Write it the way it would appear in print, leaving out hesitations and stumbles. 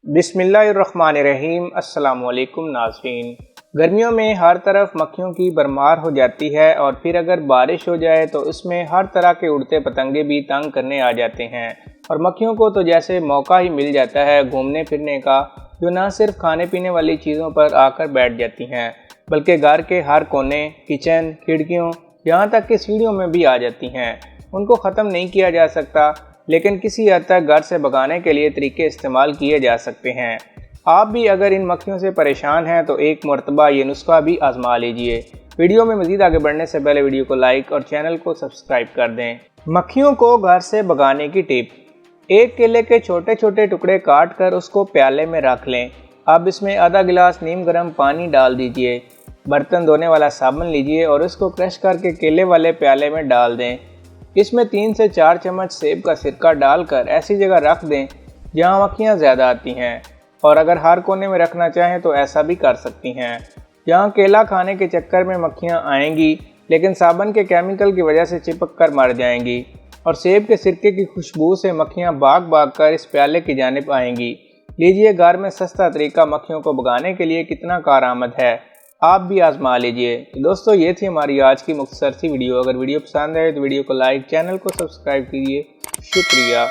बिस्मिल्लाहिर्रहमानिर्रहीम। अस्सलाम वालेकुम नाज़रीन। गर्मियों में हर तरफ मक्खियों की भरमार हो जाती है और फिर अगर बारिश हो जाए तो इसमें हर तरह के उड़ते पतंगे भी तंग करने आ जाते हैं और मक्खियों को तो जैसे मौका ही मिल जाता है घूमने फिरने का, जो ना सिर्फ खाने पीने वाली चीज़ों पर आकर बैठ जाती हैं बल्कि घर के हर कोने, किचन, खिड़कियों, यहाँ तक कि सीढ़ियों में भी आ जाती हैं। उनको ख़त्म नहीं किया जा सकता, लेकिन किसी हद तक घर से भगाने के लिए तरीके इस्तेमाल किए जा सकते हैं। आप भी अगर इन मक्खियों से परेशान हैं तो एक मरतबा ये नुस्खा भी आजमा लीजिए। वीडियो में मज़ीद आगे बढ़ने से पहले वीडियो को लाइक और चैनल को सब्सक्राइब कर दें। मक्खियों को घर से भगाने की टिप। एक केले के छोटे छोटे टुकड़े काट कर उसको प्याले में रख लें। अब इसमें आधा गिलास नीम गर्म पानी डाल दीजिए। बर्तन धोने वाला साबुन लीजिए और उसको क्रश करके केले वाले प्याले में डाल दें। इसमें 3 से 4 चम्मच सेब का सिरका डालकर ऐसी जगह रख दें जहां मक्खियां ज़्यादा आती हैं, और अगर हर कोने में रखना चाहें तो ऐसा भी कर सकती हैं। जहां केला खाने के चक्कर में मक्खियां आएंगी लेकिन साबुन के केमिकल की वजह से चिपक कर मर जाएंगी, और सेब के सिरके की खुशबू से मक्खियां भाग भाग कर इस प्याले की जानिब आएंगी। लीजिए, घर में सस्ता तरीका मक्खियों को भगाने के लिए कितना कारआमद है, आप भी आजमा लीजिए। तो दोस्तों, ये थी हमारी आज की मुख्तसर सी वीडियो। अगर वीडियो पसंद आए तो वीडियो को लाइक, चैनल को सब्सक्राइब कीजिए। शुक्रिया।